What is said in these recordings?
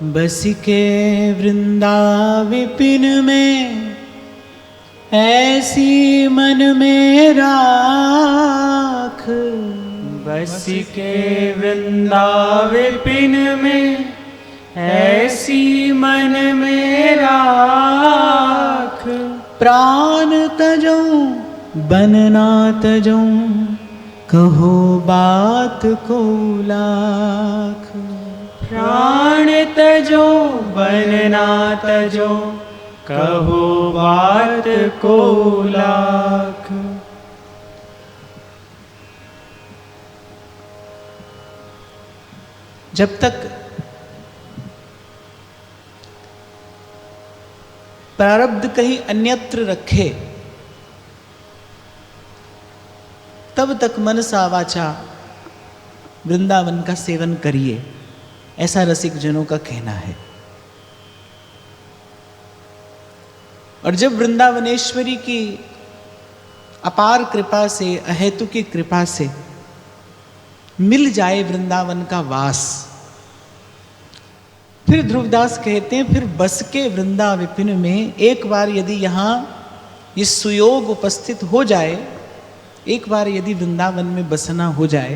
बस के वृंदाविपिन में ऐसी मन में राख। बस के वृंदाविपिन में ऐसी मन में राख। प्राण तजऊं बन ना तजऊं कहो बात को लाख। प्राण तजो बन ना तजो कहो बात को लाख। जब तक प्रारब्ध कहीं अन्यत्र रखे तब तक मनसा वाचा वृंदावन का सेवन करिए, ऐसा रसिक जनों का कहना है। और जब वृंदावनेश्वरी की अपार कृपा से, अहेतु की कृपा से मिल जाए वृंदावन का वास, फिर ध्रुवदास कहते हैं फिर बस के वृंदाविपिन में एक बार यदि यहाँ ये सुयोग उपस्थित हो जाए, एक बार यदि वृंदावन में बसना हो जाए,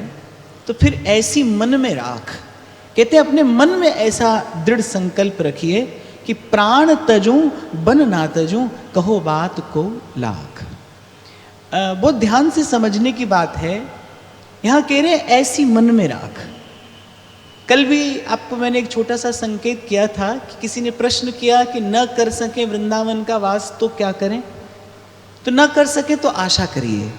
तो फिर ऐसी मन में राख। कहते हैं अपने मन में ऐसा दृढ़ संकल्प रखिए कि प्राण तजूं बन ना तजूं कहो बात को लाख। बहुत ध्यान से समझने की बात है। यहाँ कह रहे हैं ऐसी मन में राख। कल भी आपको मैंने एक छोटा सा संकेत किया था कि किसी ने प्रश्न किया कि न कर सके वृंदावन का वास तो क्या करें। तो न कर सके तो आशा करिए,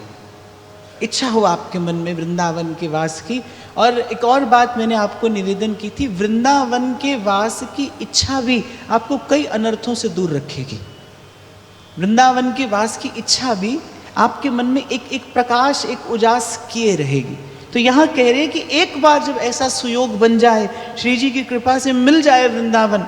इच्छा हो आपके मन में वृंदावन के वास की। और एक और बात मैंने आपको निवेदन की थी, वृंदावन के वास की इच्छा भी आपको कई अनर्थों से दूर रखेगी। वृंदावन के वास की इच्छा भी आपके मन में एक एक प्रकाश, एक उजास किए रहेगी। तो यहाँ कह रहे हैं कि एक बार जब ऐसा सुयोग बन जाए, श्री जी की कृपा से मिल जाए वृंदावन।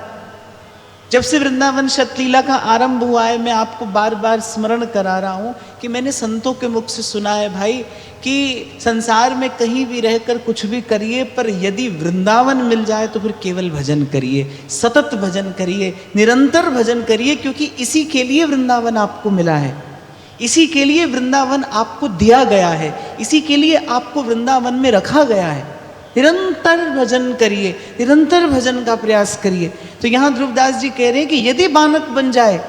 जब से वृंदावन शतलीला का आरंभ हुआ है, मैं आपको बार बार स्मरण करा रहा हूँ कि मैंने संतों के मुख से सुना है भाई कि संसार में कहीं भी रहकर कुछ भी करिए, पर यदि वृंदावन मिल जाए तो फिर केवल भजन करिए, सतत भजन करिए, निरंतर भजन करिए, क्योंकि इसी के लिए वृंदावन आपको मिला है, इसी के लिए वृंदावन आपको दिया गया है, इसी के लिए आपको वृंदावन में रखा गया है। निरंतर भजन करिए, निरंतर भजन का प्रयास करिए। तो यहाँ ध्रुवदास जी कह रहे हैं कि यदि बानक बन जाए,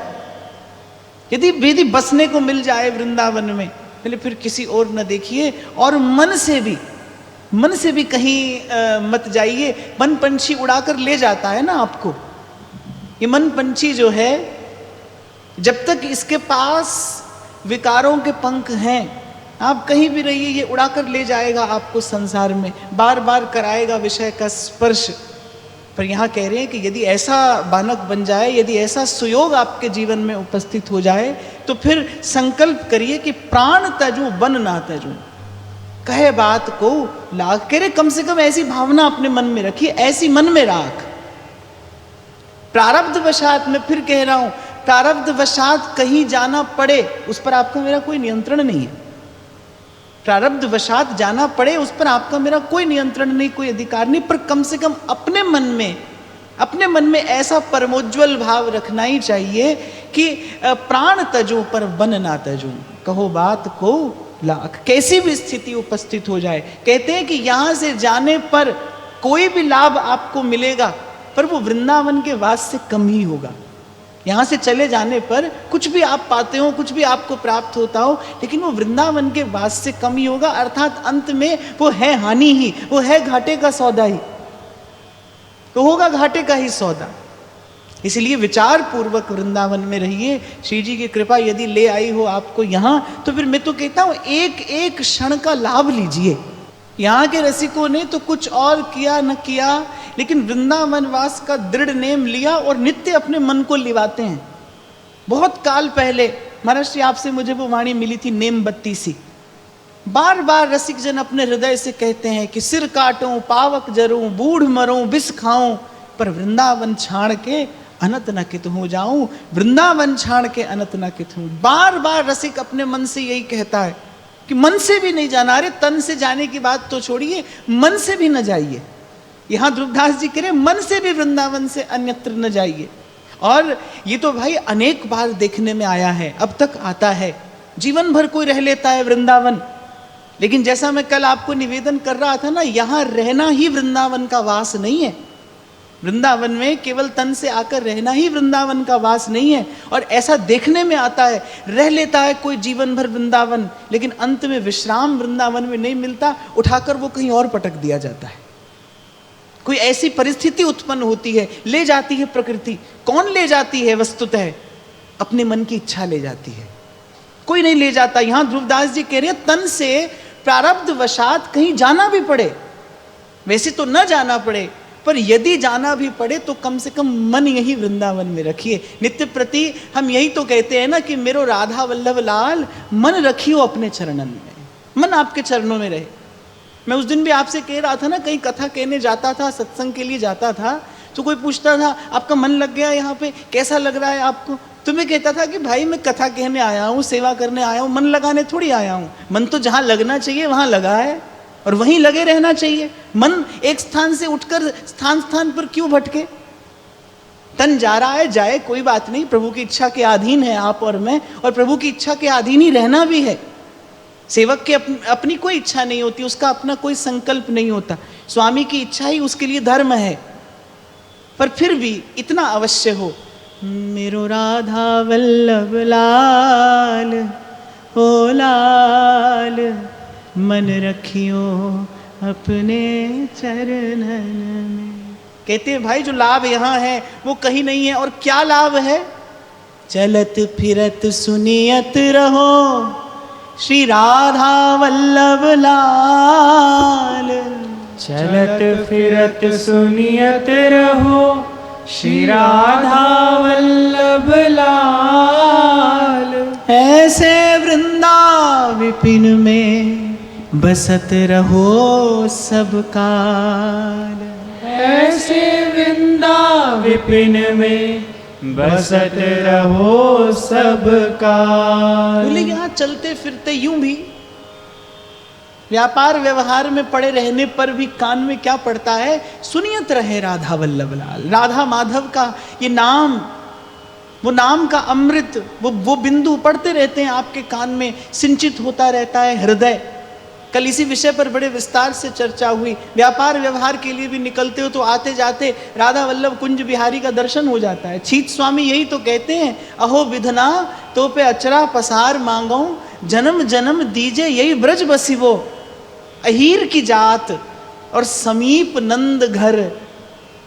यदि बसने को मिल जाए वृंदावन में, पहले फिर किसी और न देखिए, और मन से भी कहीं मत जाइए। मन पंछी उड़ाकर ले जाता है ना आपको। ये मन पंछी जो है, जब तक इसके पास विकारों के पंख हैं, आप कहीं भी रहिए, ये उड़ाकर ले जाएगा आपको संसार में, बार बार कराएगा विषय का स्पर्श। पर यहाँ कह रहे हैं कि यदि ऐसा बानक बन जाए, यदि ऐसा सुयोग आपके जीवन में उपस्थित हो जाए, तो फिर संकल्प करिए कि प्राण तजूं बन ना तजूं कहे बात को लाख। कह रहे कम से कम ऐसी भावना अपने मन में रखिए, ऐसी मन में राख। प्रारब्ध वशात, मैं फिर कह रहा हूं, प्रारब्ध वशात कहीं जाना पड़े, उस पर आपका मेरा कोई नियंत्रण नहीं है। प्रारब्ध वशात जाना पड़े, उस पर आपका मेरा कोई नियंत्रण नहीं, कोई अधिकार नहीं, पर कम से कम अपने मन में ऐसा परमोज्वल भाव रखना ही चाहिए कि प्राण तजो पर बन ना तजो कहो बात को लाख। कैसी भी स्थिति उपस्थित हो जाए, कहते हैं कि यहां से जाने पर कोई भी लाभ आपको मिलेगा, पर वो वृंदावन के वास से कम ही होगा। यहाँ से चले जाने पर कुछ भी आप पाते हो, कुछ भी आपको प्राप्त होता हो, लेकिन वो वृंदावन के वास से कम ही होगा। अर्थात अंत में वो है हानि ही, वो है घाटे का सौदा ही, तो होगा घाटे का ही सौदा। इसलिए विचार पूर्वक वृंदावन में रहिए। श्री जी की कृपा यदि ले आई हो आपको यहाँ, तो फिर मैं तो कहता हूँ एक एक क्षण का लाभ लीजिए। यहाँ के रसिकों ने तो कुछ और किया न किया, लेकिन वृंदावन वास का दृढ़ नेम लिया और नित्य अपने मन को लिवाते हैं। बहुत काल पहले महाराज जी आपसे मुझे वो वाणी मिली थी, नेम बत्ती सी। बार बार रसिक जन अपने हृदय से कहते हैं कि सिर काटूं, पावक जरूं, बूढ़ मरूं, विष खाऊं, पर वृंदावन छाड़ के अनत न कित हो जाऊं, वृंदावन छाड़ के अनत न कित हूं। बार बार रसिक अपने मन से यही कहता है कि मन से भी नहीं जाना। अरे तन से जाने की बात तो छोड़िए, मन से भी न जाइए। यहां ध्रुवदास जी कह रहे मन से भी वृंदावन से अन्यत्र न जाइए। और ये तो भाई अनेक बार देखने में आया है, अब तक आता है, जीवन भर कोई रह लेता है वृंदावन। लेकिन जैसा मैं कल आपको निवेदन कर रहा था ना, यहां रहना ही वृंदावन का वास नहीं है। वृंदावन में केवल तन से आकर रहना ही वृंदावन का वास नहीं है। और ऐसा देखने में आता है, रह लेता है कोई जीवन भर वृंदावन, लेकिन अंत में विश्राम वृंदावन में नहीं मिलता, उठाकर वो कहीं और पटक दिया जाता है। कोई ऐसी परिस्थिति उत्पन्न होती है, ले जाती है प्रकृति। कौन ले जाती है? वस्तुतः अपने मन की इच्छा ले जाती है, कोई नहीं ले जाता। यहां ध्रुवदास जी कह रहे हैं तन से प्रारब्ध वशात कहीं जाना भी पड़े, वैसे तो न जाना पड़े, पर यदि जाना भी पड़े तो कम से कम मन यही वृंदावन में रखिए। नित्य प्रति हम यही तो कहते हैं ना कि मेरो राधा वल्लभ लाल मन रखियो अपने चरणन में, मन आपके चरणों में रहे। मैं उस दिन भी आपसे कह रहा था ना, कहीं कथा कहने जाता था, सत्संग के लिए जाता था, तो कोई पूछता था आपका मन लग गया यहाँ पे, कैसा लग रहा है आपको? तो मैं कहता था कि भाई मैं कथा कहने आया हूँ, सेवा करने आया हूँ, मन लगाने थोड़ी आया हूँ। मन तो जहाँ लगना चाहिए वहाँ लगा है और वहीं लगे रहना चाहिए। मन एक स्थान से उठकर स्थान स्थान पर क्यों भटके? तन जा रहा है, जाए, कोई बात नहीं, प्रभु की इच्छा के अधीन है आप और मैं, और प्रभु की इच्छा के अधीन ही रहना भी है। सेवक की अपनी कोई इच्छा नहीं होती, उसका अपना कोई संकल्प नहीं होता, स्वामी की इच्छा ही उसके लिए धर्म है। पर फिर भी इतना अवश्य हो, मेरो राधा वल्लभ लाल ओ लाल मन रखियो अपने चरणन में। कहते हैं भाई जो लाभ यहाँ है वो कहीं नहीं है। और क्या लाभ है? चलत फिरत सुनियत रहो श्री राधा वल्लभ लाल। चलत फिरत सुनियत रहो श्री राधा वल्लभ लाल। ऐसे वृंदा विपिन में बसत रहो सब काल। ऐसे वृंदा विपिन में बसत रहो सब काल। बोले यहाँ चलते फिरते यूं भी, व्यापार व्यवहार में पड़े रहने पर भी कान में क्या पड़ता है? सुनियत रहे राधा वल्लभ लाल। राधा माधव का ये नाम, वो नाम का अमृत, वो बिंदु पड़ते रहते हैं आपके कान में, सिंचित होता रहता है हृदय। कल इसी विषय पर बड़े विस्तार से चर्चा हुई। व्यापार व्यवहार के लिए भी निकलते हो तो आते जाते राधा वल्लभ कुंज बिहारी का दर्शन हो जाता है। छीत स्वामी यही तो कहते हैं, अहो विधना तो पे अचरा पसार मांगो, जन्म जन्म दीजे यही ब्रज बसिवो, अहीर की जात और समीप नंद घर।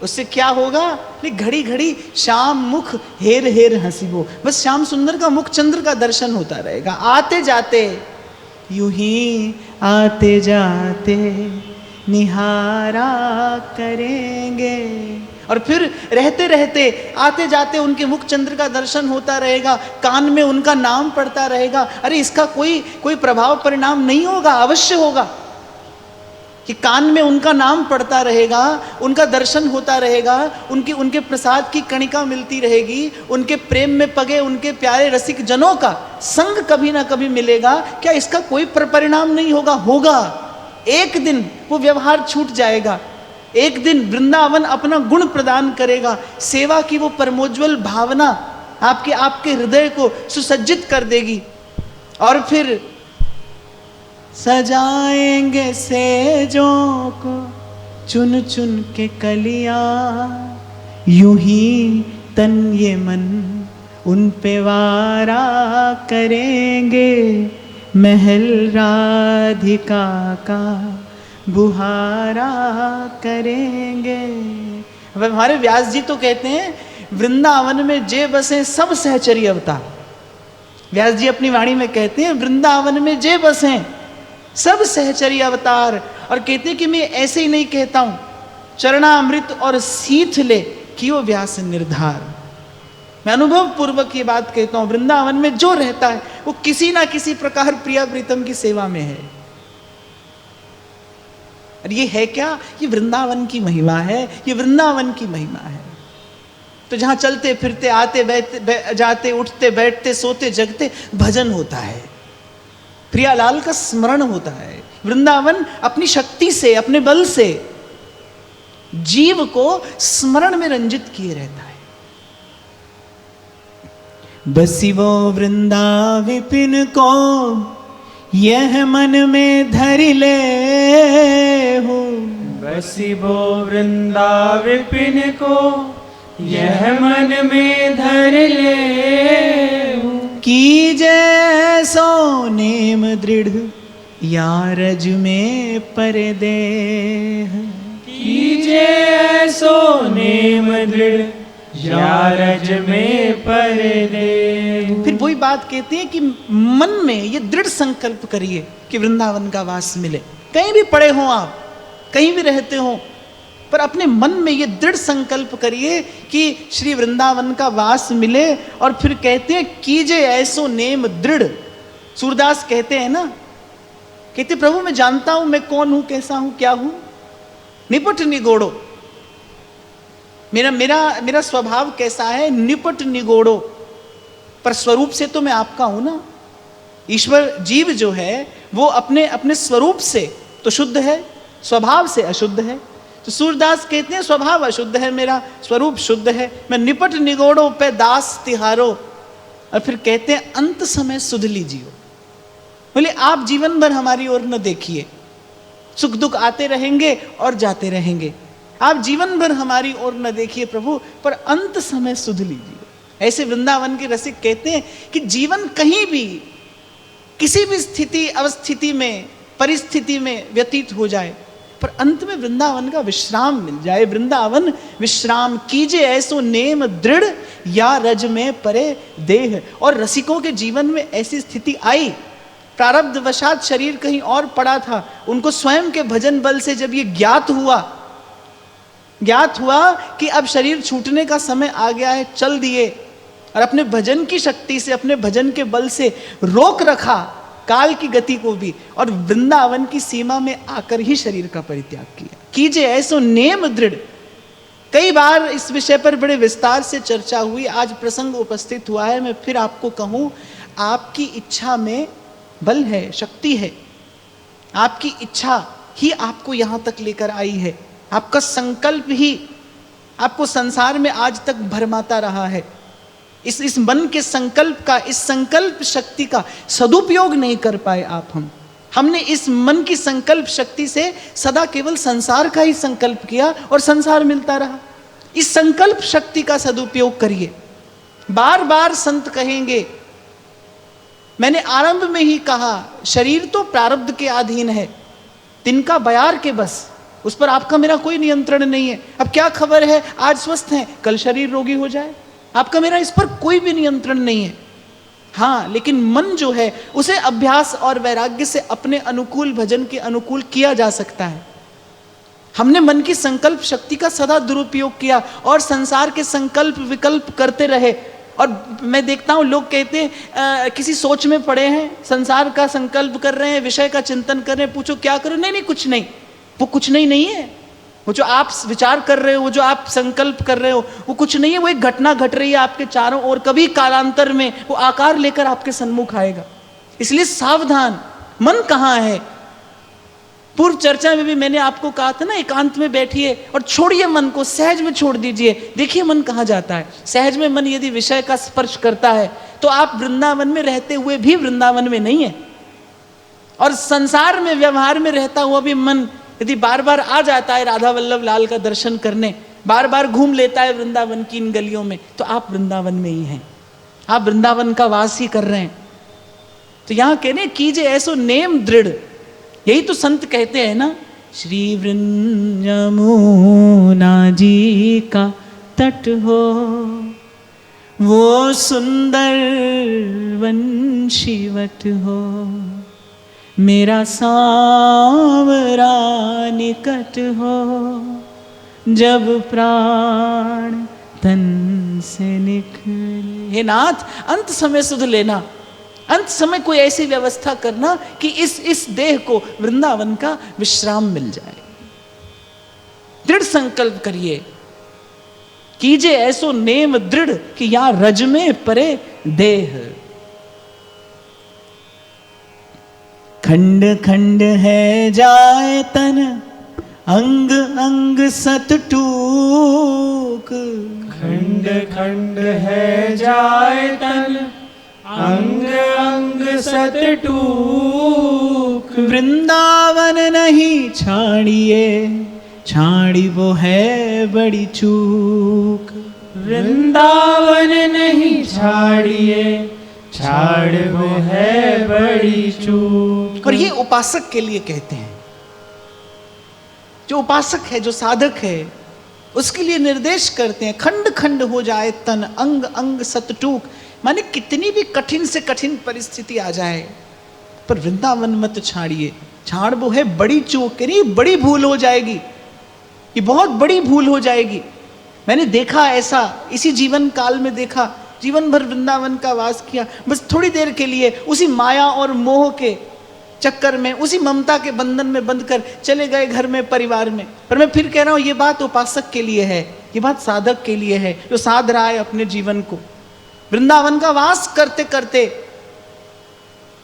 उससे क्या होगा? घड़ी घड़ी श्याम मुख हेर हेर हंसीबो, बस श्याम सुंदर का मुख चंद्र का दर्शन होता रहेगा। आते जाते यूं ही आते जाते निहारा करेंगे, और फिर रहते रहते आते जाते उनके मुख चंद्र का दर्शन होता रहेगा, कान में उनका नाम पड़ता रहेगा। अरे इसका कोई प्रभाव परिणाम नहीं होगा? अवश्य होगा कि कान में उनका नाम पड़ता रहेगा, उनका दर्शन होता रहेगा, उनके प्रसाद की कणिका मिलती रहेगी, उनके प्रेम में पगे उनके प्यारे रसिक जनों का संग कभी ना कभी मिलेगा। क्या इसका कोई परिणाम नहीं होगा? होगा। एक दिन वो व्यवहार छूट जाएगा, एक दिन वृंदावन अपना गुण प्रदान करेगा, सेवा की वो परमोज्वल भावना आपके हृदय को सुसज्जित कर देगी। और फिर सजाएंगे सेजों को चुन चुन के कलियां, यूं ही तन ये मन उन पे वारा करेंगे, महल राधिका का बुहारा करेंगे। अब हमारे व्यास जी तो कहते हैं वृंदावन में जे बसे सब सहचरी अवतार। व्यास जी अपनी वाणी में कहते हैं वृंदावन में जे बसे सब सहचरी अवतार। और कहते हैं कि मैं ऐसे ही नहीं कहता हूं, चरणामृत और सीथ ले कियो व्यास निर्धार। मैं अनुभव पूर्वक ये बात कहता हूं, वृंदावन में जो रहता है वो किसी ना किसी प्रकार प्रिया प्रीतम की सेवा में है। और ये है क्या? ये वृंदावन की महिमा है, ये वृंदावन की महिमा है। तो जहां चलते फिरते आते जाते उठते बैठते सोते जगते भजन होता है, प्रियालाल का स्मरण होता है। वृंदावन अपनी शक्ति से, अपने बल से जीव को स्मरण में रंजित किए रहता है। बसिवो वृंदा विपिन को यह मन में धर ले हो। बसिबो वृंदा विपिन को यह मन में धर ले हो। कीजे सो नेम दृढ़ या रज में परदेह। कीजे ऐसो नेम दृढ़ या रज में परदेह। फिर वही बात कहते हैं कि मन में ये दृढ़ संकल्प करिए कि वृंदावन का वास मिले। कहीं भी पड़े हो आप, कहीं भी रहते हो, पर अपने मन में ये दृढ़ संकल्प करिए कि श्री वृंदावन का वास मिले। और फिर कहते हैं कीजे ऐसो नेम दृढ़। सूरदास कहते हैं ना, कहते प्रभु मैं जानता हूं मैं कौन हूं, कैसा हूं, क्या हूं, निपट निगोड़ो। मेरा स्वभाव कैसा है, निपट निगोड़ो, पर स्वरूप से तो मैं आपका हूं ना। ईश्वर जीव जो है वो अपने अपने स्वरूप से तो शुद्ध है, स्वभाव से अशुद्ध है। तो सूरदास कहते हैं स्वभाव अशुद्ध है मेरा, स्वरूप शुद्ध है, मैं निपट निगोड़ो पे दास तिहारो। और फिर कहते हैं अंत समय सुध लीजियो। बोले आप जीवन भर हमारी ओर न देखिए, सुख दुख आते रहेंगे और जाते रहेंगे, आप जीवन भर हमारी ओर न देखिए प्रभु, पर अंत समय सुध लीजिए। ऐसे वृंदावन के रसिक कहते हैं कि जीवन कहीं भी किसी भी स्थिति अवस्थिति में परिस्थिति में व्यतीत हो जाए, पर अंत में वृंदावन का विश्राम मिल जाए। वृंदावन विश्राम कीजे ऐसो नेम दृढ़ या रज में परे देह। और रसिकों के जीवन में ऐसी स्थिति आई, प्रारब्ध वशात शरीर कहीं और पड़ा था, उनको स्वयं के भजन बल से जब ये ज्ञात हुआ कि अब शरीर छूटने का समय आ गया है, चल दिए और अपने भजन की शक्ति से, अपने भजन के बल से रोक रखा काल की गति को भी, और वृंदावन की सीमा में आकर ही शरीर का परित्याग किया। कीजिए ऐसो नेम दृढ़। कई बार इस विषय पर बड़े विस्तार से चर्चा हुई, आज प्रसंग उपस्थित हुआ है, मैं फिर आपको कहूं, आपकी इच्छा में बल है, शक्ति है, आपकी इच्छा ही आपको यहां तक लेकर आई है, आपका संकल्प ही आपको संसार में आज तक भरमाता रहा है। इस मन के संकल्प का, इस संकल्प शक्ति का सदुपयोग नहीं कर पाए आप। हमने इस मन की संकल्प शक्ति से सदा केवल संसार का ही संकल्प किया और संसार मिलता रहा। इस संकल्प शक्ति का सदुपयोग करिए। बार बार संत कहेंगे, मैंने आरंभ में ही कहा, शरीर तो प्रारब्ध के अधीन है, तिनका बयार के बस, उस पर आपका मेरा कोई नियंत्रण नहीं है। अब क्या खबर है, आज स्वस्थ हैं, कल शरीर रोगी हो जाए, आपका मेरा इस पर कोई भी नियंत्रण नहीं है। हाँ, लेकिन मन जो है उसे अभ्यास और वैराग्य से अपने अनुकूल, भजन के अनुकूल किया जा सकता है। हमने मन की संकल्प शक्ति का सदा दुरुपयोग किया और संसार के संकल्प विकल्प करते रहे। और मैं देखता हूँ लोग कहते हैं किसी सोच में पड़े हैं, संसार का संकल्प कर रहे हैं, विषय का चिंतन कर रहे हैं, पूछो क्या करो, नहीं कुछ नहीं। वो कुछ नहीं है। वो जो आप विचार कर रहे हो, वो जो आप संकल्प कर रहे हो, वो कुछ नहीं है। वो एक घटना घट रही है आपके चारों ओर, कभी कालांतर में वो आकार लेकर आपके सन्मुख आएगा। इसलिए सावधान। मन कहाँ है? पूर्व चर्चा में भी मैंने आपको कहा था ना, एकांत में बैठिए और छोड़िए मन को, सहज में छोड़ दीजिए, देखिए मन कहाँ जाता है। सहज में मन यदि विषय का स्पर्श करता है तो आप वृंदावन में रहते हुए भी वृंदावन में नहीं है। और संसार में व्यवहार में रहता हुआ भी मन यदि बार बार आ जाता है राधा वल्लभ लाल का दर्शन करने, बार बार घूम लेता है वृंदावन की इन गलियों में, तो आप वृंदावन में ही हैं, आप वृंदावन का वास ही कर रहे हैं। तो यहां कहने कीजिए ऐसो नेम दृढ़, यही तो संत कहते हैं ना, श्री यमुना जी का तट हो, वो सुंदर वंशीवट हो, मेरा सांवरा निकट हो, जब प्राण तन से निकले। हे नाथ, अंत समय सुध लेना, अंत समय कोई ऐसी व्यवस्था करना कि इस देह को वृंदावन का विश्राम मिल जाए। दृढ़ संकल्प करिए, कीजिए ऐसो नेम दृढ़ कि या रज में परे देह। खंड खंड है जाए तन अंग अंग सतटूक, खंड खंड है जाए तन, अंग अंग सतटूक। वृंदावन नहीं छाड़िए, छाड़ी वो है बड़ी चूक। वृंदावन नहीं छाड़िए, छाड़ वो है बड़ी चूक। और ये उपासक के लिए कहते हैं, जो उपासक है, जो साधक है, उसके लिए निर्देश करते हैं। खंड खंड हो जाए तन, अंग अंग सतटूक, माने कितनी भी कठिन से कठिन परिस्थिति आ जाए, पर वृंदावन मत छाड़िए। छाड़ वो है बड़ी चूक, यानी बड़ी भूल हो जाएगी, ये बहुत बड़ी भूल हो जाएगी। मैंने देखा ऐसा, इसी जीवन काल में देखा, जीवन भर वृंदावन का वास किया, बस थोड़ी देर के लिए उसी माया और मोह के चक्कर में, उसी ममता के बंधन में बंध कर चले गए घर में, परिवार में। पर मैं फिर कह रहा हूं, ये बात उपासक के लिए है, ये बात साधक के लिए है, जो साध रहा है अपने जीवन को। वृंदावन का वास करते करते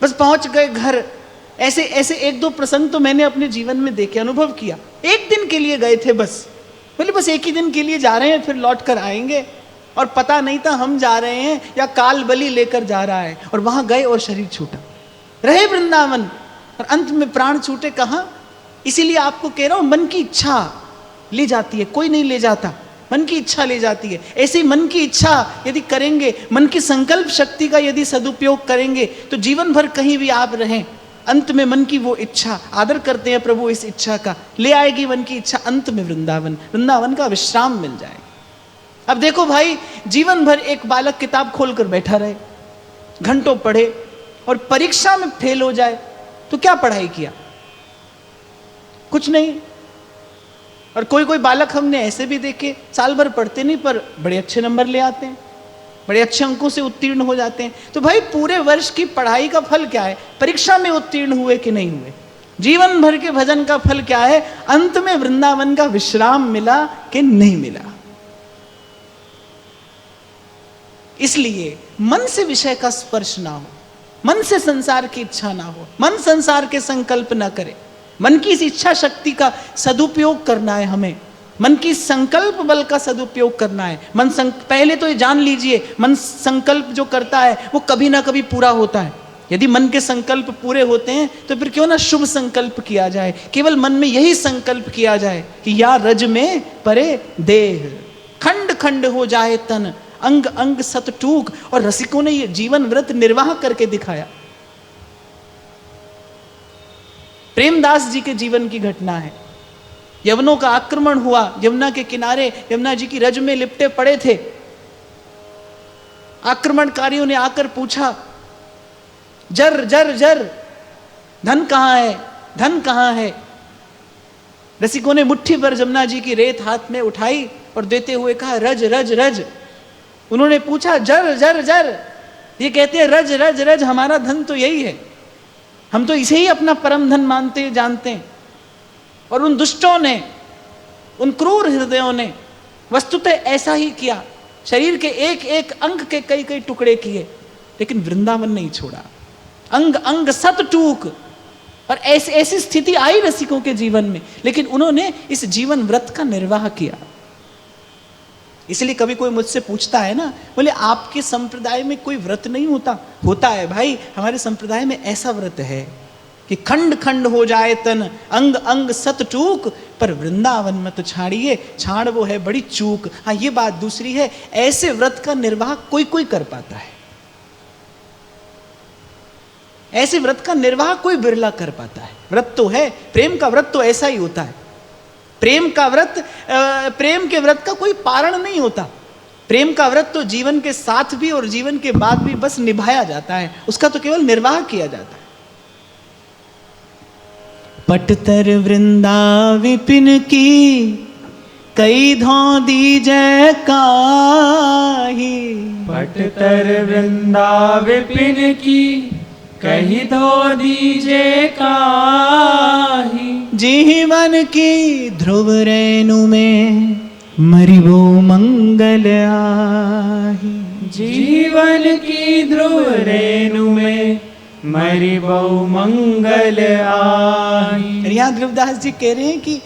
बस पहुंच गए घर। ऐसे ऐसे एक दो प्रसंग तो मैंने अपने जीवन में देखे, अनुभव किया। एक दिन के लिए गए थे, बस बोले बस एक ही दिन के लिए जा रहे हैं, फिर लौट कर आएंगे। और पता नहीं था हम जा रहे हैं या काल बलि लेकर जा रहा है। और वहां गए और शरीर छूटा, रहे वृंदावन और अंत में प्राण छूटे कहाँ। इसीलिए आपको कह रहा हूं, मन की इच्छा ले जाती है, कोई नहीं ले जाता, मन की इच्छा ले जाती है। ऐसे ही मन की इच्छा यदि करेंगे, मन की संकल्प शक्ति का यदि सदुपयोग करेंगे, तो जीवन भर कहीं भी आप रहें, अंत में मन की वो इच्छा, आदर करते हैं प्रभु इस इच्छा का, ले आएगी मन की इच्छा, अंत में वृंदावन, वृंदावन का विश्राम मिल जाएगा। अब देखो भाई, जीवन भर एक बालक किताब खोलकर बैठा रहे, घंटों पढ़े, और परीक्षा में फेल हो जाए तो क्या पढ़ाई किया? कुछ नहीं। और कोई कोई बालक हमने ऐसे भी देखे, साल भर पढ़ते नहीं पर बड़े अच्छे नंबर ले आते हैं, बड़े अच्छे अंकों से उत्तीर्ण हो जाते हैं। तो भाई पूरे वर्ष की पढ़ाई का फल क्या है? परीक्षा में उत्तीर्ण हुए कि नहीं हुए। जीवन भर के भजन का फल क्या है? अंत में वृंदावन का विश्राम मिला कि नहीं मिला। इसलिए मन से विषय का स्पर्श ना हो, मन से संसार की इच्छा ना हो, मन संसार के संकल्प ना करे। मन की इस इच्छा शक्ति का सदुपयोग करना है हमें, मन की संकल्प बल का सदुपयोग करना है। पहले तो ये जान लीजिए, मन संकल्प जो करता है वो कभी ना कभी पूरा होता है। यदि मन के संकल्प पूरे होते हैं तो फिर क्यों ना शुभ संकल्प किया जाए, केवल मन में यही संकल्प किया जाए कि या रज में परे देह, खंड खंड हो जाए तन, अंग अंग सत टूक। और रसिकों ने ये जीवन व्रत निर्वाह करके दिखाया। प्रेमदास जी के जीवन की घटना है। यवनों का आक्रमण हुआ, यमुना के किनारे यमुना जी की रज में लिपटे पड़े थे। आक्रमणकारियों ने आकर पूछा, जर जर जर, धन कहां है, धन कहां है? रसिकों ने मुट्ठी भर यमुना जी की रेत हाथ में उठाई और देते हुए कहा, रज रज रज। उन्होंने पूछा, जर जर जर? ये कहते हैं रज रज रज, हमारा धन तो यही है, हम तो इसे ही अपना परम धन मानते जानते हैं। और उन दुष्टों ने, उन क्रूर हृदयों ने वस्तुतः ऐसा ही किया, शरीर के एक एक अंग के कई कई टुकड़े किए, लेकिन वृंदावन नहीं छोड़ा। अंग अंग सत टूक। और ऐसी स्थिति आई रसिकों के जीवन में, लेकिन उन्होंने इस जीवन व्रत का निर्वाह किया। इसलिए कभी कोई मुझसे पूछता है ना, बोले आपके संप्रदाय में कोई व्रत नहीं होता? होता है भाई, हमारे संप्रदाय में ऐसा व्रत है कि खंड खंड हो जाए तन, अंग अंग सत टूक, पर वृंदावन मत छाड़िए, छाड़ वो है बड़ी चूक। हाँ, ये बात दूसरी है, ऐसे व्रत का निर्वाह कोई कोई कर पाता है, ऐसे व्रत का निर्वाह कोई बिरला कर पाता है। व्रत तो है, प्रेम का व्रत तो ऐसा ही होता है। प्रेम का व्रत, प्रेम के व्रत का कोई पारण नहीं होता। प्रेम का व्रत तो जीवन के साथ भी और जीवन के बाद भी बस निभाया जाता है, उसका तो केवल निर्वाह किया जाता है। पटतर वृंदा विपिन की, कई धौ दीजै काही। पटतर वृंदा विपिन की, कही धो दीजे काही। जीवन की ध्रुव रेणु में, मरिबो मंगल आही। जीवन की ध्रुव रेणु में, मरिबो मंगल आही। यहाँ ध्रुवदास जी कह रहे हैं कि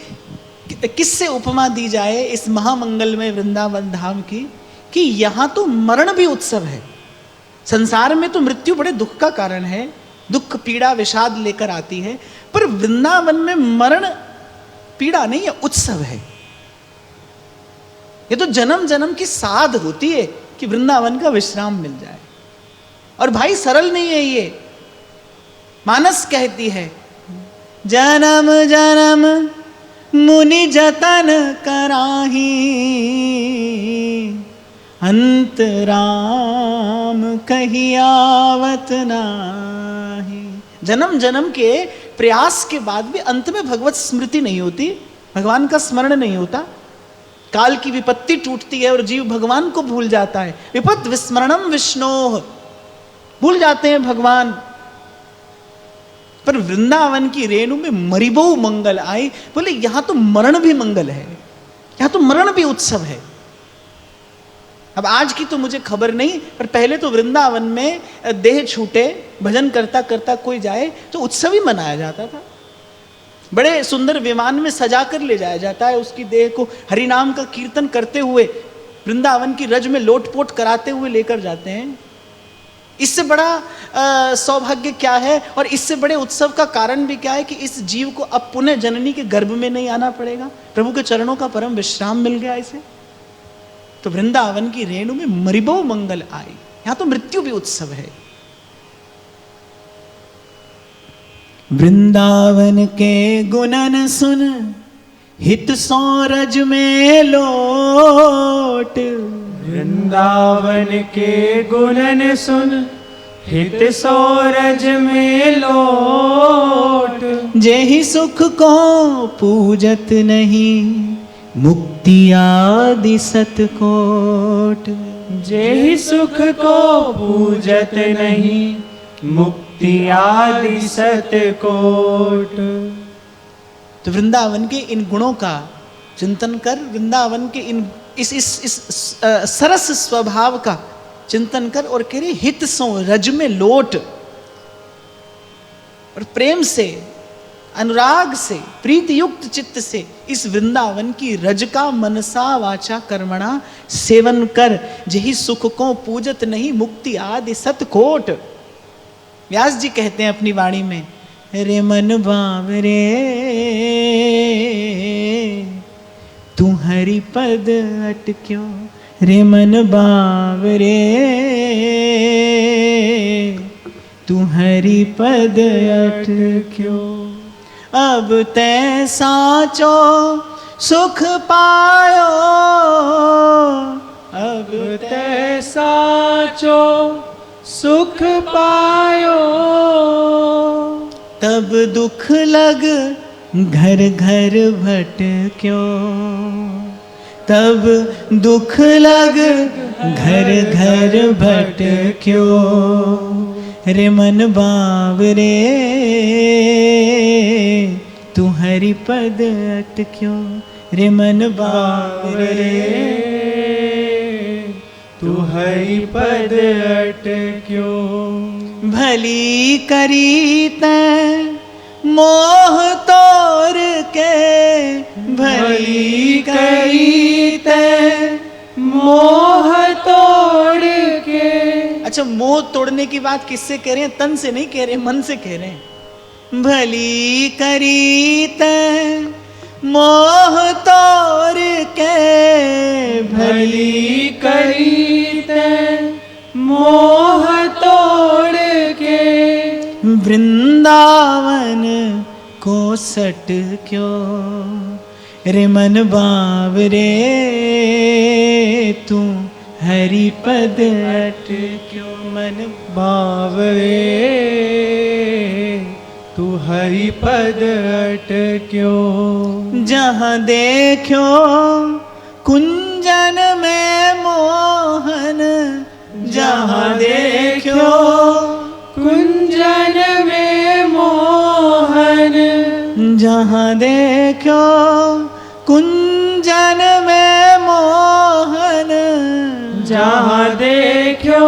किससे उपमा दी जाए इस महामंगल में वृंदावन धाम की, कि यहां तो मरण भी उत्सव है। संसार में तो मृत्यु बड़े दुख का कारण है, दुख पीड़ा विषाद लेकर आती है, पर वृंदावन में मरण पीड़ा नहीं है, उत्सव है। ये तो जन्म जन्म की साध होती है कि वृंदावन का विश्राम मिल जाए। और भाई सरल नहीं है ये। मानस कहती है, जन्म जन्म मुनि जतन कराही, अंत राम कही आवत नाही। जन्म जन्म के प्रयास के बाद भी अंत में भगवत स्मृति नहीं होती, भगवान का स्मरण नहीं होता। काल की विपत्ति टूटती है और जीव भगवान को भूल जाता है। विपत् विस्मरणम विष्णोः, भूल जाते हैं भगवान। पर वृंदावन की रेणु में मरिबो मंगल आई, बोले यहां तो मरण भी मंगल है, यहां तो मरण भी उत्सव है। अब आज की तो मुझे खबर नहीं, पर पहले तो वृंदावन में देह छूटे भजन करता करता कोई जाए तो उत्सव ही मनाया जाता था। बड़े सुंदर विमान में सजा कर ले जाया जाता है उसकी देह को, हरिनाम का कीर्तन करते हुए वृंदावन की रज में लोटपोट कराते हुए लेकर जाते हैं। इससे बड़ा सौभाग्य क्या है और इससे बड़े उत्सव का कारण भी क्या है कि इस जीव को अब पुनः जननी के गर्भ में नहीं आना पड़ेगा, प्रभु के चरणों का परम विश्राम मिल गया इसे। तो वृंदावन की रेणु में मरिबो मंगल आई, यहां तो मृत्यु भी उत्सव है। वृंदावन के गुणन सुन हित सौरज में लोट, वृंदावन के गुणन सुन हित सौरज में लोट, जेहि सुख को पूजत नहीं मुक्ति आदि सतकोट, जेहि सुख को पूजत नहीं मुक्ति आदि सतकोट। तो वृंदावन के इन गुणों का चिंतन कर, वृंदावन के इस सरस स्वभाव का चिंतन कर और कह रहे हित सो रज में लोट, और प्रेम से अनुराग से प्रीति युक्त चित्त से इस वृंदावन की रज का मनसा वाचा कर्मणा सेवन कर, जही सुख को पूजत नहीं मुक्ति आदि सतकोट। व्यास जी कहते हैं अपनी वाणी में, रे मन बावरे तू हरि पद अटक्यो, रे मन बावरे तू हरि पद अटक्यो। अब तै साचो सुख पायो, अब तै साचो सुख पायो, तब दुख लग घर घर भटक्यो, तब दुख लग घर घर भटक्यो, रे मन बावरे तू हरि पद अटक्यो, रे मन बावरे तू हरि पद अटक्यो। भली करी तैं मोह तोर के, भली करी तैं मोह तोड़ के। अच्छा, मोह तोड़ने की बात किससे कह रहे हैं? तन से नहीं कह रहे, मन से कह रहे हैं। भली करी तैं मोह तोड़ के, भली करी तैं मोह तोड़ के, वृंदावन को सट क्यों, रे मन बावरे तू हरि पद अट क्यों, मन बावरे तू हरि पद अटक्यो। जहाँ देखो कुंजन में मोहन, जहाँ देखो कुंजन में मोहन, जहाँ देखो कुंजन में मोहन, जहाँ देखो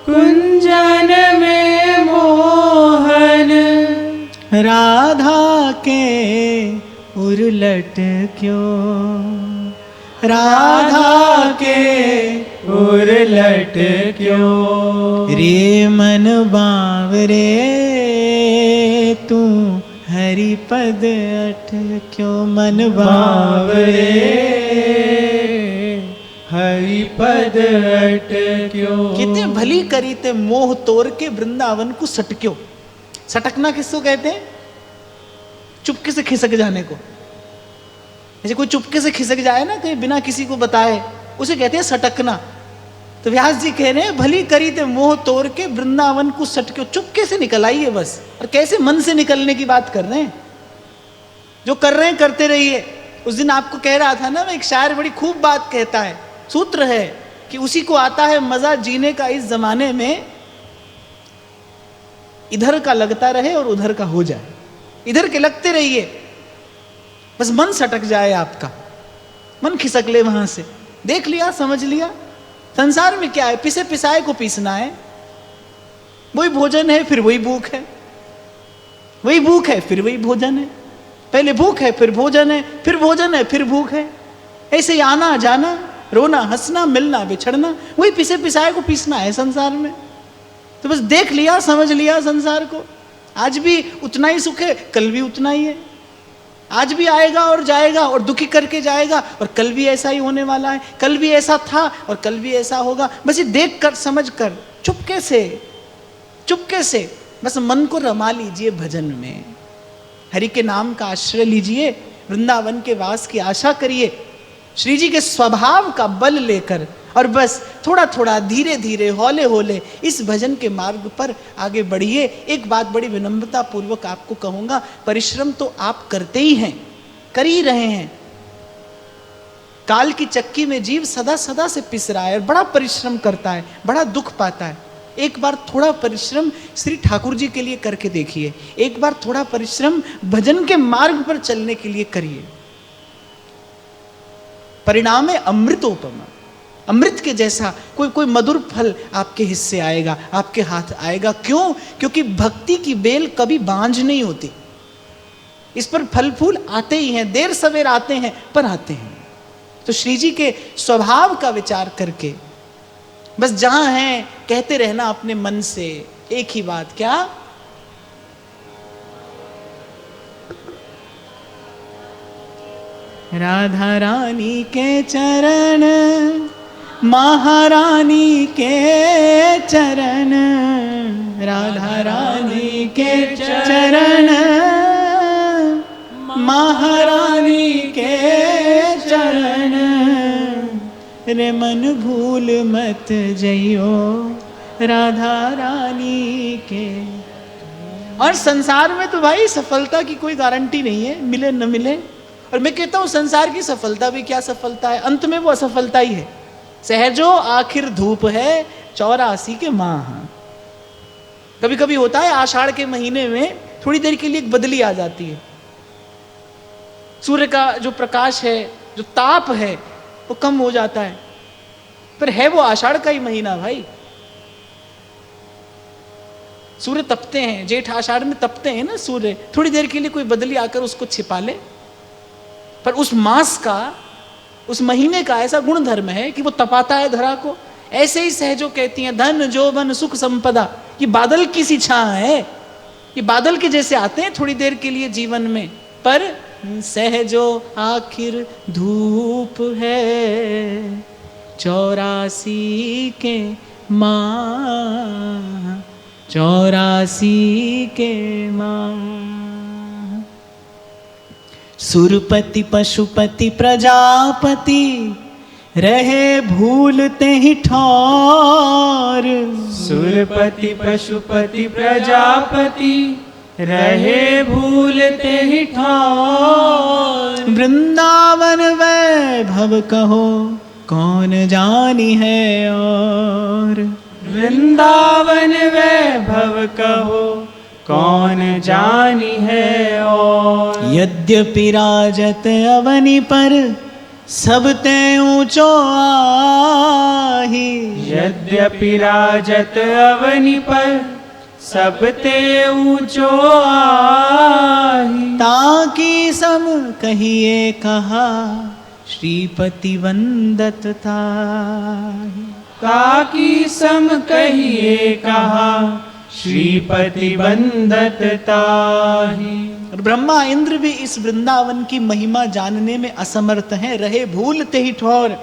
कुंजन में मोहन, राधा के उर उर लटक्यो राधा के उर लटक्यो रे मन बावरे तू हरि पद अटक्यो मन बावरे हरि पद अटक्यो। कितने भली करी ते मोह तोड़ के वृंदावन को सटक्यो। सटकना किसको कहते हैं? चुपके से खिसक जाने को। जैसे कोई चुपके से खिसक जाए ना कहीं बिना किसी को बताए, उसे कहते हैं सटकना। तो व्यास जी कह रहे हैं भली करी ते मोह तोड़ के वृंदावन को सटक्यो, चुपके से निकल आइए बस। और कैसे मन से निकलने की बात कर रहे हैं, जो कर रहे हैं करते रहिए। उस दिन आपको कह रहा था ना, मैं एक शायर बड़ी खूब बात कहता है, सूत्र है कि उसी को आता है मजा जीने का इस जमाने में, इधर का लगता रहे और उधर का हो जाए। इधर के लगते रहिए, बस मन सटक जाए आपका, मन खिसक ले वहां से। देख लिया, समझ लिया, संसार में क्या है, पिसे पिसाए को पीसना है। वही भोजन है फिर वही भूख है, वही भूख है फिर वही भोजन है। पहले भूख है फिर भोजन है, फिर भोजन है फिर भूख है। ऐसे ही आना जाना, रोना हंसना, मिलना बिछड़ना, वही पिसे पिसाए को पीसना है संसार में। तो बस देख लिया, समझ लिया संसार को। आज भी उतना ही सुख है, कल भी उतना ही है। आज भी आएगा और जाएगा और दुखी करके जाएगा, और कल भी ऐसा ही होने वाला है। कल भी ऐसा था और कल भी ऐसा होगा। बस ये देख कर समझ कर चुपके से बस मन को रमा लीजिए भजन में, हरि के नाम का आश्रय लीजिए, वृंदावन के वास की आशा करिए, श्री जी के स्वभाव का बल लेकर, और बस थोड़ा थोड़ा धीरे धीरे हौले हौले इस भजन के मार्ग पर आगे बढ़िए। एक बात बड़ी विनम्रता पूर्वक आपको कहूंगा, परिश्रम तो आप करते ही हैं, कर ही रहे हैं। काल की चक्की में जीव सदा सदा से पिस रहा है, बड़ा परिश्रम करता है, बड़ा दुख पाता है। एक बार थोड़ा परिश्रम श्री ठाकुर जी के लिए करके देखिए, एक बार थोड़ा परिश्रम भजन के मार्ग पर चलने के लिए करिए। परिणाम है अमृतोपमा, अमृत के जैसा कोई मधुर फल आपके हिस्से आएगा, आपके हाथ आएगा। क्यों? क्योंकि भक्ति की बेल कभी बांझ नहीं होती, इस पर फल फूल आते ही हैं, देर सवेर आते हैं पर आते हैं। तो श्री जी के स्वभाव का विचार करके बस जहां हैं कहते रहना अपने मन से एक ही बात, क्या? राधा रानी के चरण, महारानी के चरण, राधा रानी के चरण, महारानी के चरण, रे मन भूल मत जइयो राधा रानी के। और संसार में तो भाई सफलता की कोई गारंटी नहीं है, मिले न मिले। और मैं कहता हूं संसार की सफलता भी क्या सफलता है, अंत में वो असफलता ही है। सहजो आखिर धूप है 84 के माह। कभी कभी होता है आषाढ़ के महीने में थोड़ी देर के लिए एक बदली आ जाती है, सूर्य का जो प्रकाश है, जो ताप है वो कम हो जाता है, पर है वो आषाढ़ का ही महीना भाई। सूर्य तपते हैं, जेठ आषाढ़ में तपते हैं ना सूर्य, थोड़ी देर के लिए कोई बदली आकर उसको छिपा ले। पर उस मास का, उस महीने का ऐसा गुण धर्म है कि वो तपाता है धरा को। ऐसे ही सहजो कहती हैं धन जोबन सुख संपदा, ये बादल की सी छां है, ये बादल के जैसे आते हैं थोड़ी देर के लिए जीवन में, पर सहजो आखिर धूप है 84 के माह, 84 के माह। सुरपति पशुपति प्रजापति रहे भूलते ही ठौर, सुरपति पशुपति प्रजापति रहे भूलते ही ठौर। वृंदावन वैभव कहो कौन जानी है और, वृंदावन वैभव कहो कौन जानी है और। यद्यपि राजत अवनि पर सब ते ऊंचो आही, यद्यपि राजत अवनि पर सब ते ऊंचो आही। ताकि सम कहिए कहा श्रीपति वंदत ताहि। ताकि सम कहिए कहा श्रीपति वंदत ताहि। और ब्रह्मा इंद्र भी इस वृंदावन की महिमा जानने में असमर्थ हैं, रहे भूलते ही ठौर।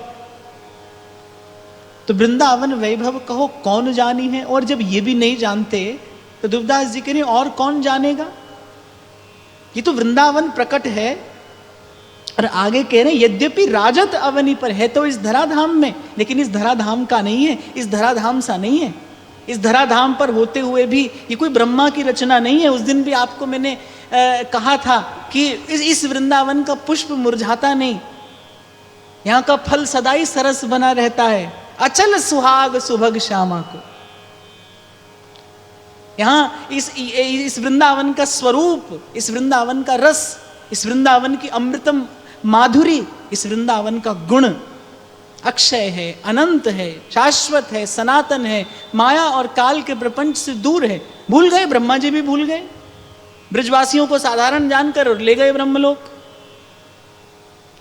तो वृंदावन वैभव कहो कौन जानी है, और जब ये भी नहीं जानते तो दुर्दास जी कह रहे और कौन जानेगा। ये तो वृंदावन प्रकट है, और आगे कह रहे यद्यपि राजत अवनी पर है तो इस धराधाम में, लेकिन इस धराधाम का नहीं है, इस धराधाम सा नहीं है। इस धराधाम पर होते हुए भी ये कोई ब्रह्मा की रचना नहीं है। उस दिन भी आपको मैंने कहा था कि इस वृंदावन का पुष्प मुरझाता नहीं, यहाँ का फल सदाई सरस बना रहता है। अचल सुहाग सुभग श्यामा को, यहाँ इस वृंदावन का स्वरूप, इस वृंदावन का रस, इस वृंदावन की अमृतम माधुरी, इस वृंदावन का गुण अक्षय है, अनंत है, शाश्वत है, सनातन है, माया और काल के प्रपंच से दूर है। भूल गए, ब्रह्मा जी भी भूल गए, ब्रजवासियों को साधारण जानकर और ले गए ब्रह्मलोक।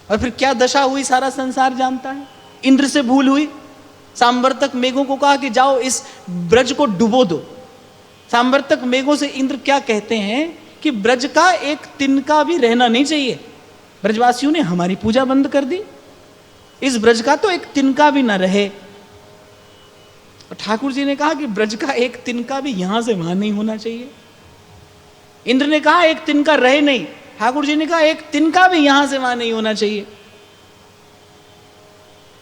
और फिर क्या दशा हुई सारा संसार जानता है। इंद्र से भूल हुई, सांवर्तक मेघों को कहा कि जाओ इस ब्रज को डुबो दो। सांवर्तक मेघों से इंद्र क्या कहते हैं कि ब्रज का एक तिनका भी रहना नहीं चाहिए। ब्रजवासियों ने हमारी पूजा बंद कर दी, इस ब्रज का तो एक तिनका भी ना रहे। और ठाकुर जी ने कहा कि ब्रज का एक तिनका भी यहां से वहां नहीं होना चाहिए। इंद्र ने कहा एक तिनका रहे नहीं, ठाकुर जी ने कहा एक तिनका भी यहां से वहां नहीं होना चाहिए।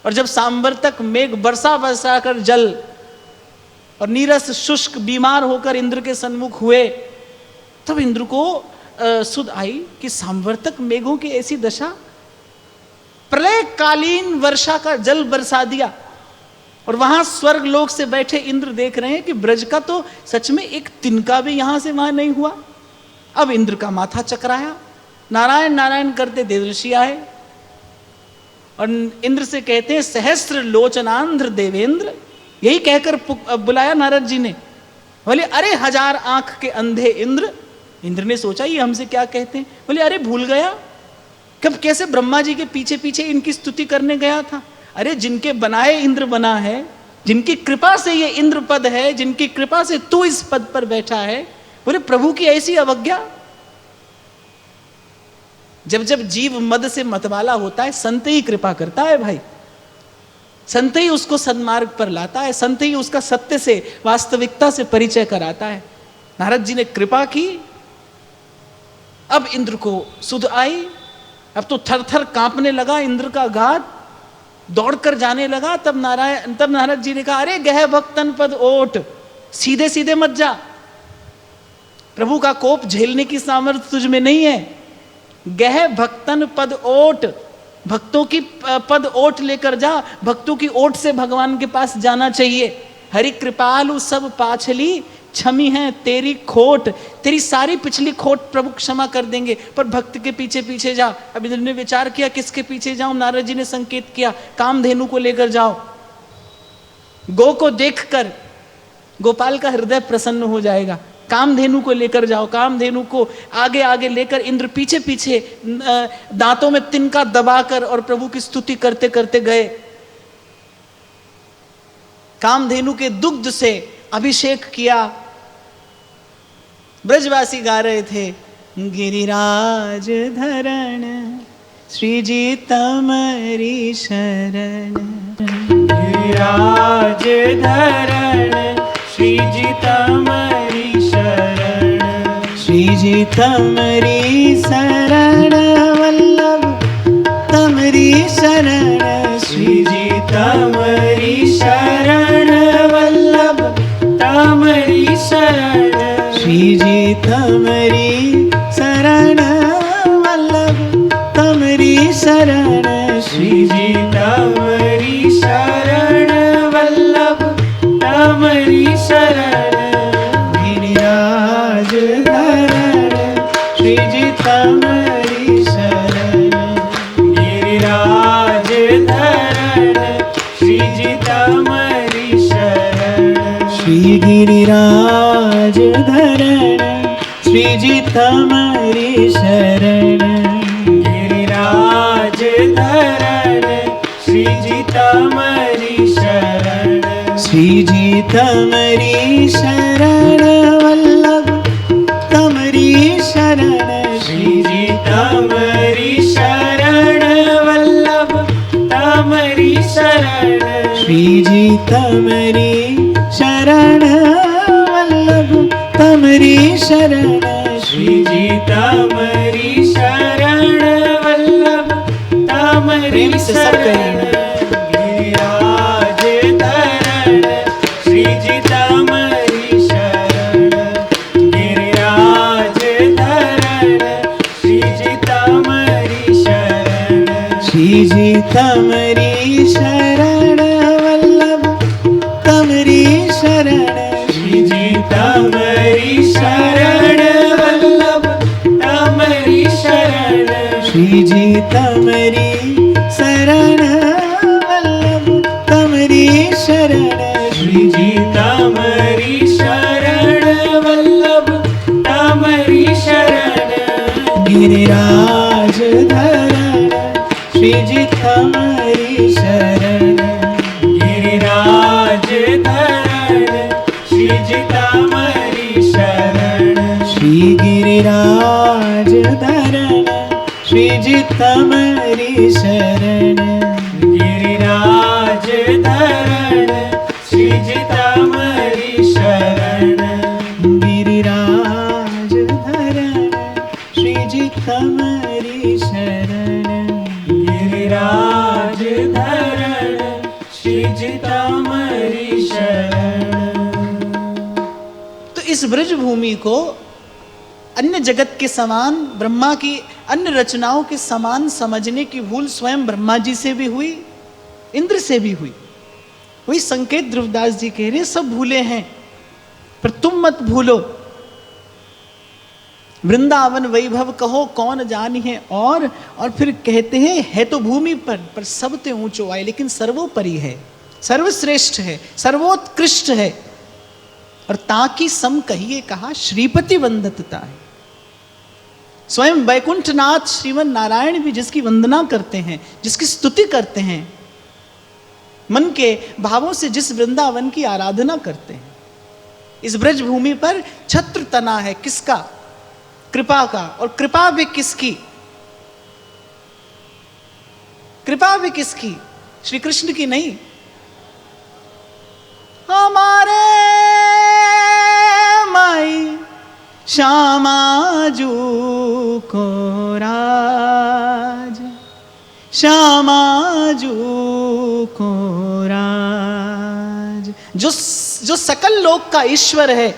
और जब सांवर्तक मेघ बरसा बरसा कर जल और नीरस शुष्क बीमार होकर इंद्र के सन्मुख हुए, तब इंद्र को सुध आई कि सांवर्तक मेघों की ऐसी दशा, प्रलय कालीन वर्षा का जल बरसा दिया। और वहां स्वर्ग लोक से बैठे इंद्र देख रहे हैं कि ब्रज का तो सच में एक तिनका भी यहां से वहां नहीं हुआ। अब इंद्र का माथा चकराया, नारायण नारायण करते देवर्षि आए और इंद्र से कहते हैं सहस्त्र लोचनांध्र देवेंद्र। यही कहकर बुलाया नारद जी ने। बोले अरे हजार आंख के अंधे इंद्र। इंद्र ने सोचा ये हमसे क्या कहते हैं। बोले अरे भूल गया कब कैसे ब्रह्मा जी के पीछे पीछे इनकी स्तुति करने गया था। अरे जिनके बनाए इंद्र बना है, जिनकी कृपा से ये इंद्र पद है, जिनकी कृपा से तू इस पद पर बैठा है। बोले प्रभु की ऐसी अवज्ञा। जब जब जीव मद से मतवाला होता है, संत ही कृपा करता है भाई, संत ही उसको सन्मार्ग पर लाता है, संत ही उसका सत्य से वास्तविकता से परिचय कराता है। नारद जी ने कृपा की। अब इंद्र को सुध आई, अब तो थर थर कांपने लगा इंद्र का गाद, दौड़कर जाने लगा। तब नारद जी ने कहा अरे गह भक्तन पद ओट, सीधे सीधे मत जा, प्रभु का कोप झेलने की सामर्थ्य तुझ में नहीं है। गह भक्तन पद ओट, भक्तों की पद ओट लेकर जा, भक्तों की ओट से भगवान के पास जाना चाहिए। हरि कृपालु सब पाछली, क्षमी है तेरी खोट। तेरी सारी पिछली खोट प्रभु क्षमा कर देंगे, पर भक्त के पीछे पीछे जा। अब इंद्र ने विचार किया किसके पीछे जाऊं। नारद जी ने संकेत किया कामधेनु को लेकर जाओ। गो को देखकर गोपाल का हृदय प्रसन्न हो जाएगा। कामधेनु को लेकर जाओ। कामधेनु को आगे आगे लेकर इंद्र पीछे पीछे दांतों में तिनका दबाकर और प्रभु की स्तुति करते करते गए। कामधेनु के दुग्ध से अभिषेक किया। ब्रजवासी गा रहे थे गिरिराज धरण श्रीजी तमरी शरण। गिरिराज धरण श्रीजी तमरी शरण। श्रीजी तमरी शरण वल्लभ तमरी शरण। श्रीजी तमरी शरण वल्लभ तमरी शरण। श्रीजी तमरी शरण वल्लभ तमरी शरण। श्रीजी तमरी शरण वल्लभ तमरी शरण। गिरिराज धरण श्रीजी तमरी शरण। गिरिराज धरण श्रीजी तमरी शरण। श्री गिरिराज धरण श्री जी तमरी शरण गिरिराज धरण श्री जी तमरी शरण श्री जी तमरी शरण वल्लभ तमरी शरण श्री जी तमरी शरण वल्लभ तमरी शरण श्री जी तमरी शरण वल्लभ तमरी शरण श्री जी तमरी शरण वल्लभ तमरी प्रेम से सब कहेंगे। गिरिराज धरण श्री जी तमरी शरण गिरिराज धरण श्री जी तमरी शरण श्री जी तमरी शरण वल्लभ तमरी शरण श्री जी तमरी शरण वल्लभ तमरी शरण श्री जी तमरी शरण वल्लभ तमरी शरण श्री जी तमरी शरण वल्लभ तमरी शरण गिरिराज धरण श्री जी तमरी शरण गिरिराज धरण श्री जी तमरी शरण श्री गिरिराज धरण श्री जी तमरी शरण गिरिराज धरण श्री जी तमरी शरण गिरिराज धरण श्री जी तमरी शरण गिरिराज धरण श्री जी तमरी शरण। तो इस ब्रज भूमि को अन्य जगत के समान, ब्रह्मा की अन्य रचनाओं के समान समझने की भूल स्वयं ब्रह्मा जी से भी हुई, इंद्र से भी हुई। वही संकेत ध्रुवदास जी कह रहे हैं, सब भूले हैं पर तुम मत भूलो। वृंदावन वैभव कहो कौन जानी है, और फिर कहते हैं है तो भूमि पर सब ते ऊंचो आए, लेकिन सर्वोपरि है, सर्वश्रेष्ठ है, सर्वोत्कृष्ट है। और ताकि सम कहिए कहा श्रीपति वंदतता है। स्वयं वैकुंठनाथ श्रीमन नारायण भी जिसकी वंदना करते हैं, जिसकी स्तुति करते हैं, मन के भावों से जिस वृंदावन की आराधना करते हैं, इस ब्रज भूमि पर छत्र तना है किसका? कृपा का। और कृपा भी किसकी? कृपा भी किसकी? श्री कृष्ण की नहीं, हमारे माई श्यामाजू को राज, श्यामाजू को राज, जो सकल लोक का ईश्वर है,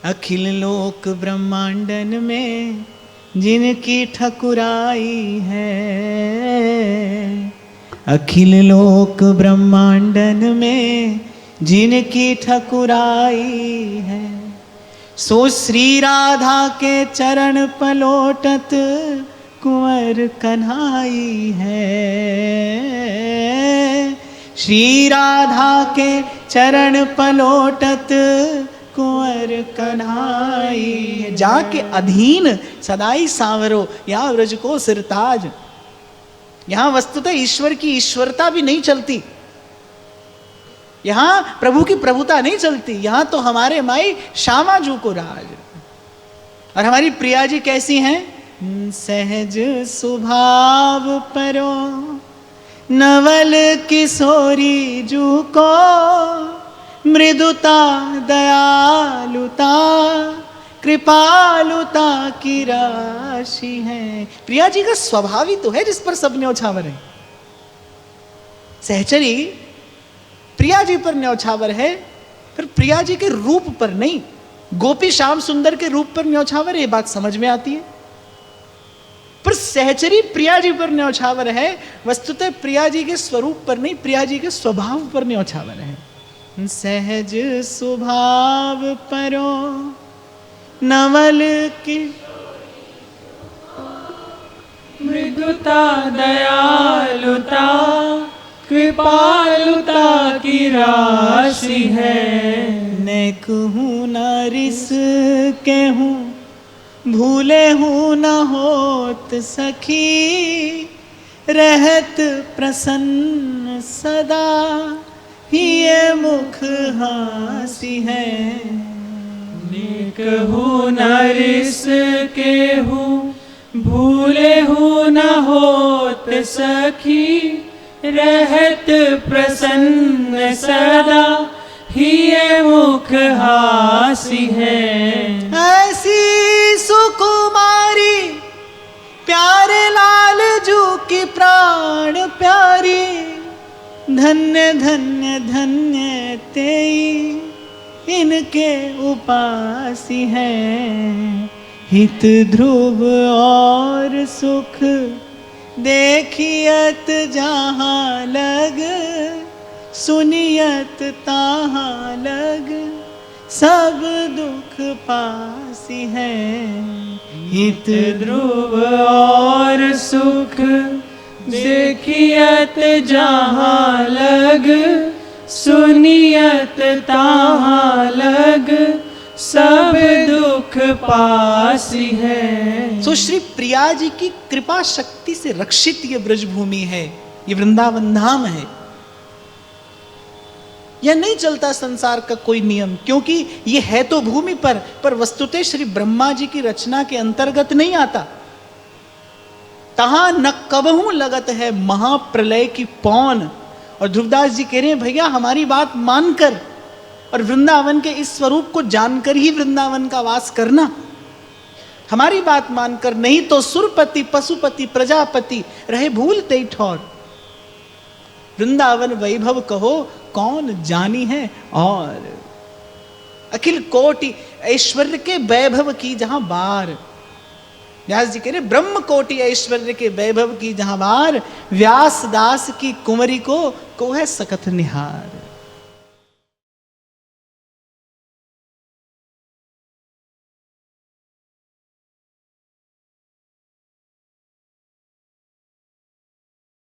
अखिल लोक ब्रह्मांडन में जिनकी ठकुराई है, अखिल लोक ब्रह्मांडन में जिनकी ठकुराई है, सो श्री राधा के चरण पलोटत कुंवर कन्हाई है, श्री राधा के चरण पलोटत कुंवर कन्हाई है। जाके अधीन सदाई सांवरो, यहाँ ब्रज को सिरताज। यहाँ वस्तुतः ईश्वर की ईश्वरता भी नहीं चलती, यहाँ प्रभु की प्रभुता नहीं चलती, यहाँ तो हमारे माई श्यामाजू को राज। और हमारी प्रिया जी कैसी हैं? सहज स्वभाव परो नवल किशोरी जू को, मृदुता दयालुता कृपालुता की राशि है। प्रिया जी का स्वभाव ही तो है जिस पर सब न्यौछावर है। सहचरी प्रिया जी पर न्यौछावर है, फिर प्रिया जी के रूप पर नहीं। गोपी श्याम सुंदर के रूप पर न्यौछावर है, ये बात समझ में आती है, पर सहचरी प्रिया जी पर न्यौछावर है, वस्तुतः प्रिया जी के स्वरूप पर नहीं, प्रिया जी के स्वभाव पर न्यौछावर है। सहज स्वभाव परो नवल की मृदुता दयालुता कृपालुता की राशि है, नेक हूँ न रिस के हूँ, भूले हूँ न होत सखी, रहत प्रसन्न सदा ही ये मुख हासी है। नेक हूँ न रिस के हूँ, भूले हूँ न होत सखी, रहत प्रसन्न सदा ही ये मुख हासी है। ऐसी सुकुमारी प्यारे लाल जू की प्राण प्यारी, धन्य धन्य धन्य तेई इनके उपासी है। हित ध्रुव और सुख देखियत जहाँ लग, सुनियत तहाँ लग, सब दुख पासी है। हित ध्रुव और सुख देखियत जहाँ लग, सुनियत तहाँ लग, सब दुख पासी है। सो श्री प्रिया जी की कृपा शक्ति से रक्षित ये ब्रजभूमि है, ये वृंदावन धाम है। यह नहीं चलता संसार का कोई नियम, क्योंकि ये है तो भूमि पर वस्तुतः श्री ब्रह्मा जी की रचना के अंतर्गत नहीं आता। तहां न कबहू लगत है महाप्रलय की पौन। और ध्रुवदास जी कह रहे हैं भैया हमारी बात मानकर और वृंदावन के इस स्वरूप को जानकर ही वृंदावन का वास करना, हमारी बात मानकर, नहीं तो सुरपति पशुपति प्रजापति रहे भूलते ठौर। वृंदावन वैभव कहो कौन जानी है, और अखिल कोटि ऐश्वर्य के वैभव की जहां बार। व्यास जी कह रहे ब्रह्म कोटि ऐश्वर्य के वैभव की जहां बार, व्यास दास की कुंवरी को है सकत निहार।